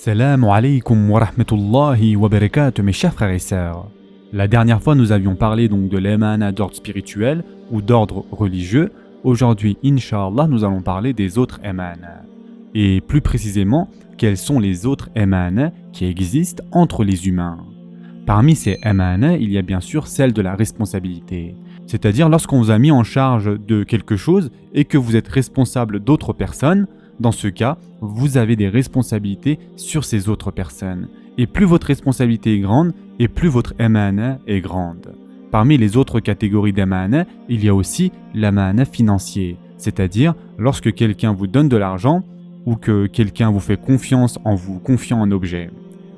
Assalamu alaikum wa rahmatullahi wa barakatuh, mes chers frères et sœurs. La dernière fois, nous avions parlé donc de l'emana d'ordre spirituel ou d'ordre religieux. Aujourd'hui, Inch'Allah, nous allons parler des autres emana. Et plus précisément, quels sont les autres emana qui existent entre les humains. Parmi ces emana, il y a bien sûr celle de la responsabilité. C'est-à-dire lorsqu'on vous a mis en charge de quelque chose et que vous êtes responsable d'autres personnes, dans ce cas, vous avez des responsabilités sur ces autres personnes. Et plus votre responsabilité est grande, et plus votre emana est grande. Parmi les autres catégories d'emana, il y a aussi l'emana financier. C'est-à-dire, lorsque quelqu'un vous donne de l'argent, ou que quelqu'un vous fait confiance en vous confiant un objet.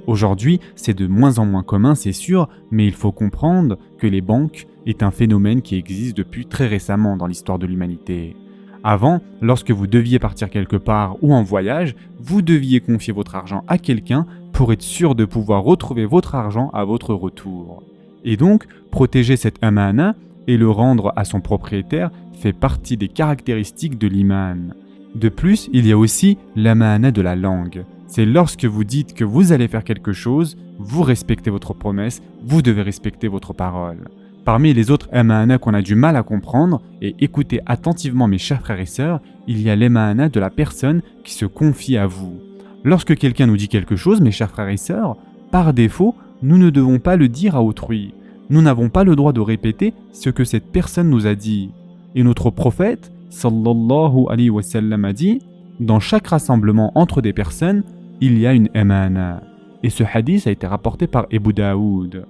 Aujourd'hui, c'est de moins en moins commun, c'est sûr, mais il faut comprendre que les banques est un phénomène qui existe depuis très récemment dans l'histoire de l'humanité. Avant, lorsque vous deviez partir quelque part ou en voyage, vous deviez confier votre argent à quelqu'un pour être sûr de pouvoir retrouver votre argent à votre retour. Et donc, protéger cet amana et le rendre à son propriétaire fait partie des caractéristiques de l'iman. De plus, il y a aussi l'amana de la langue. C'est lorsque vous dites que vous allez faire quelque chose, vous respectez votre promesse, vous devez respecter votre parole. Parmi les autres emana qu'on a du mal à comprendre, et écoutez attentivement mes chers frères et sœurs, il y a l'emana de la personne qui se confie à vous. Lorsque quelqu'un nous dit quelque chose, mes chers frères et sœurs, par défaut, nous ne devons pas le dire à autrui. Nous n'avons pas le droit de répéter ce que cette personne nous a dit. Et notre prophète, sallallahu alayhi wa sallam, a dit, dans chaque rassemblement entre des personnes, il y a une emana. Et ce hadith a été rapporté par Abu Daoud.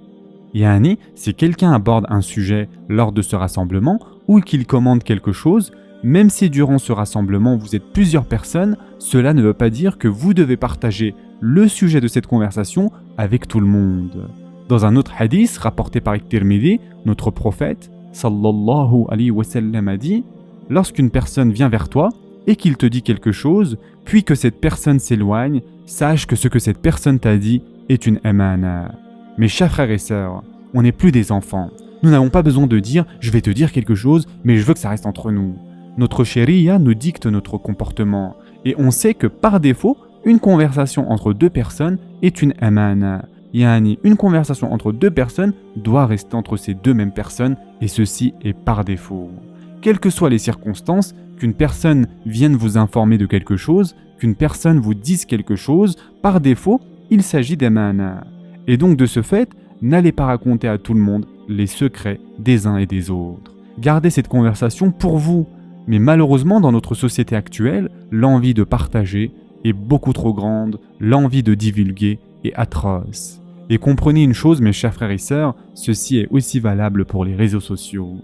Yani, si quelqu'un aborde un sujet lors de ce rassemblement ou qu'il commande quelque chose, même si durant ce rassemblement vous êtes plusieurs personnes, cela ne veut pas dire que vous devez partager le sujet de cette conversation avec tout le monde. Dans un autre hadith rapporté par Tirmidhi, notre prophète, sallallahu alayhi wa sallam, a dit « Lorsqu'une personne vient vers toi et qu'il te dit quelque chose, puis que cette personne s'éloigne, sache que ce que cette personne t'a dit est une emana. » Mes chers frères et sœurs, on n'est plus des enfants. Nous n'avons pas besoin de dire « je vais te dire quelque chose, mais je veux que ça reste entre nous ». Notre sharia nous dicte notre comportement. Et on sait que par défaut, une conversation entre deux personnes est une amana. Yani, une conversation entre deux personnes doit rester entre ces deux mêmes personnes, et ceci est par défaut. Quelles que soient les circonstances, qu'une personne vienne vous informer de quelque chose, qu'une personne vous dise quelque chose, par défaut, il s'agit d'amana. Et donc de ce fait, n'allez pas raconter à tout le monde les secrets des uns et des autres. Gardez cette conversation pour vous. Mais malheureusement, dans notre société actuelle, l'envie de partager est beaucoup trop grande, l'envie de divulguer est atroce. Et comprenez une chose, mes chers frères et sœurs, ceci est aussi valable pour les réseaux sociaux.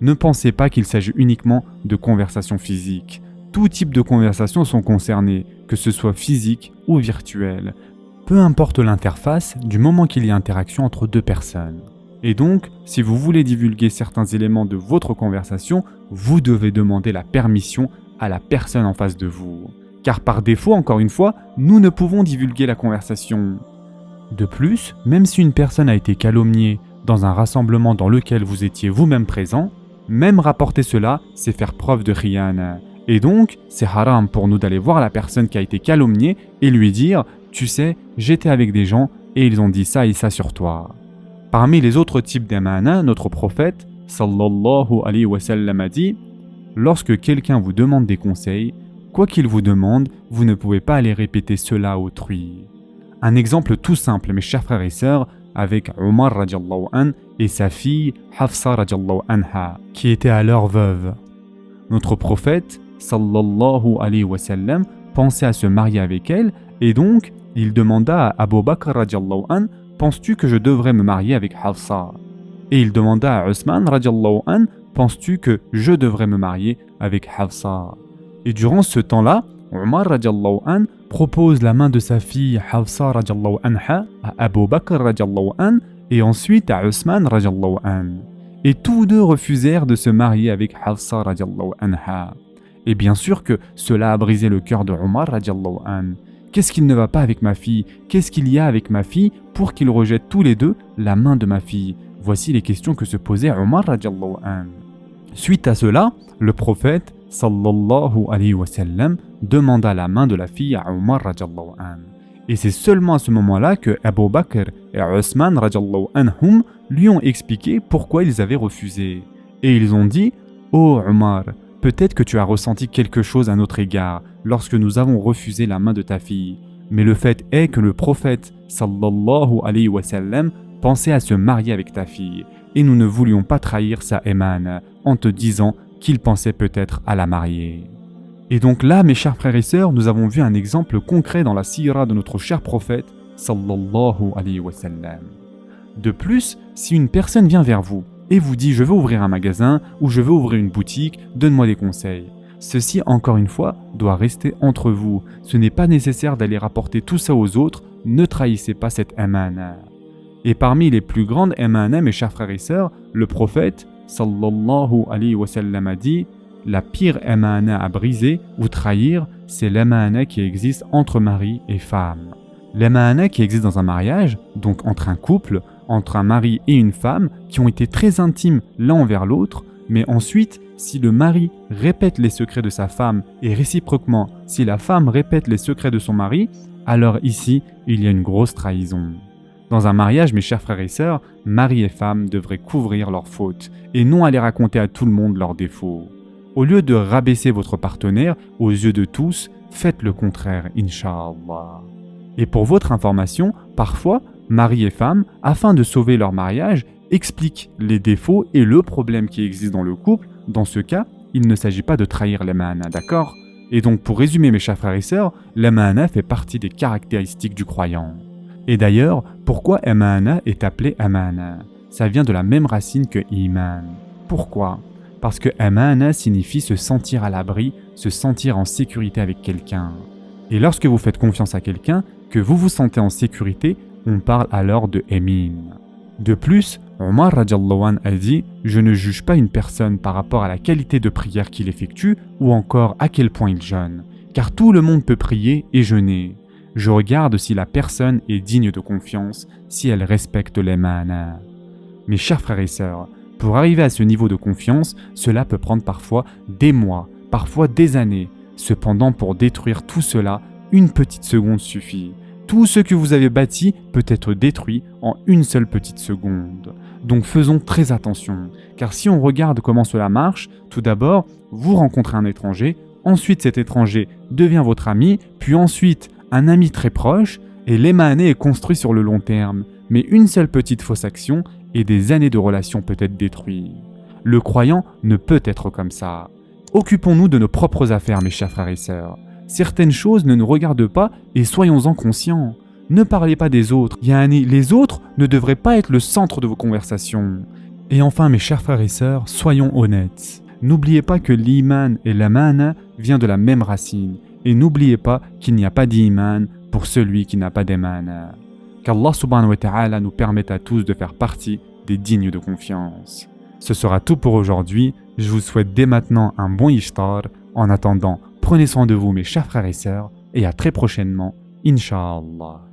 Ne pensez pas qu'il s'agit uniquement de conversations physiques. Tout type de conversations sont concernées, que ce soit physique ou virtuel. Peu importe l'interface, du moment qu'il y a interaction entre deux personnes. Et donc, si vous voulez divulguer certains éléments de votre conversation, vous devez demander la permission à la personne en face de vous. Car par défaut, encore une fois, nous ne pouvons divulguer la conversation. De plus, même si une personne a été calomniée dans un rassemblement dans lequel vous étiez vous-même présent, même rapporter cela, c'est faire preuve de khiyana. Et donc, c'est haram pour nous d'aller voir la personne qui a été calomniée et lui dire « Tu sais, j'étais avec des gens et ils ont dit ça et ça sur toi. » Parmi les autres types d'amana, notre prophète, sallallahu alayhi wa sallam, a dit « Lorsque quelqu'un vous demande des conseils, quoi qu'il vous demande, vous ne pouvez pas aller répéter cela à autrui. » Un exemple tout simple, mes chers frères et sœurs, avec Omar radiallahu anh et sa fille Hafsa radiallahu anha, qui était alors veuve. Notre prophète, sallallahu alayhi wa sallam, pensait à se marier avec elle, et donc il demanda à Abu Bakr radiallahu anh « Penses-tu que je devrais me marier avec Hafsa ?» Et il demanda à Osman radiallahu anh « Penses-tu que je devrais me marier avec Hafsa ?» Et durant ce temps-là, Omar radiallahu anh propose la main de sa fille Hafsa radiallahu anha à Abu Bakr radiallahu anh et ensuite à Osman radiallahu anh. Et tous deux refusèrent de se marier avec Hafsa radiallahu anha. Et bien sûr que cela a brisé le cœur de Omar radiallahu anh. Qu'est-ce qu'il ne va pas avec ma fille? Qu'est-ce qu'il y a avec ma fille pour qu'ils rejettent tous les deux la main de ma fille? Voici les questions que se posait Omar radiallahu anh. Suite à cela, le prophète sallallahu alayhi wa sallam demanda la main de la fille à Omar radiallahu anh. Et c'est seulement à ce moment-là que Abu Bakr et Osman radiallahu anhum lui ont expliqué pourquoi ils avaient refusé. Et ils ont dit « Oh Omar, peut-être que tu as ressenti quelque chose à notre égard lorsque nous avons refusé la main de ta fille. Mais le fait est que le prophète sallallahu alayhi wa sallam pensait à se marier avec ta fille et nous ne voulions pas trahir sa émane en te disant qu'il pensait peut-être à la marier. » Et donc là, mes chers frères et sœurs, nous avons vu un exemple concret dans la sira de notre cher prophète sallallahu alayhi wa sallam. De plus, si une personne vient vers vous et vous dit « je veux ouvrir un magasin » ou « je veux ouvrir une boutique, donne-moi des conseils », ceci, encore une fois, doit rester entre vous. Ce n'est pas nécessaire d'aller rapporter tout ça aux autres, ne trahissez pas cette amana. Et parmi les plus grandes amana, mes chers frères et sœurs, le prophète sallallahu alayhi wa sallam a dit « la pire amana à briser ou trahir, c'est l'amana qui existe entre mari et femme. » L'amana qui existe dans un mariage, donc entre un couple, entre un mari et une femme, qui ont été très intimes l'un envers l'autre, mais ensuite, si le mari répète les secrets de sa femme et réciproquement, si la femme répète les secrets de son mari, alors ici, il y a une grosse trahison. Dans un mariage, mes chers frères et sœurs, mari et femme devraient couvrir leurs fautes et non aller raconter à tout le monde leurs défauts. Au lieu de rabaisser votre partenaire aux yeux de tous, faites le contraire, Inch'Allah. Et pour votre information, parfois, mari et femme, afin de sauver leur mariage, expliquent les défauts et le problème qui existe dans le couple. Dans ce cas, il ne s'agit pas de trahir l'amana, d'accord? Et donc, pour résumer mes chers frères et sœurs, l'amana fait partie des caractéristiques du croyant. Et d'ailleurs, pourquoi amana est appelé amana? Ça vient de la même racine que iman. Pourquoi? Parce que amana signifie se sentir à l'abri, se sentir en sécurité avec quelqu'un. Et lorsque vous faites confiance à quelqu'un, que vous vous sentez en sécurité, on parle alors de emin. De plus, Omar radiallahu anh a dit « Je ne juge pas une personne par rapport à la qualité de prière qu'il effectue ou encore à quel point il jeûne, car tout le monde peut prier et jeûner. Je regarde si la personne est digne de confiance, si elle respecte l'amana. » Mes chers frères et sœurs, pour arriver à ce niveau de confiance, cela peut prendre parfois des mois, parfois des années. Cependant, pour détruire tout cela, une petite seconde suffit. Tout ce que vous avez bâti peut être détruit en une seule petite seconde. Donc faisons très attention, car si on regarde comment cela marche, tout d'abord, vous rencontrez un étranger, ensuite cet étranger devient votre ami, puis ensuite un ami très proche, et l'émané est construit sur le long terme. Mais une seule petite fausse action et des années de relation peut être détruites. Le croyant ne peut être comme ça. Occupons-nous de nos propres affaires, mes chers frères et sœurs. Certaines choses ne nous regardent pas et soyons-en conscients. Ne parlez pas des autres. Les autres ne devraient pas être le centre de vos conversations. Et enfin, mes chers frères et sœurs, soyons honnêtes. N'oubliez pas que l'iman et l'amana viennent de la même racine. Et n'oubliez pas qu'il n'y a pas d'iman pour celui qui n'a pas d'amana. Qu'Allah subhanahu wa ta'ala nous permette à tous de faire partie des dignes de confiance. Ce sera tout pour aujourd'hui. Je vous souhaite dès maintenant un bon iftar. En attendant, prenez soin de vous mes chers frères et sœurs et à très prochainement, Inch'Allah.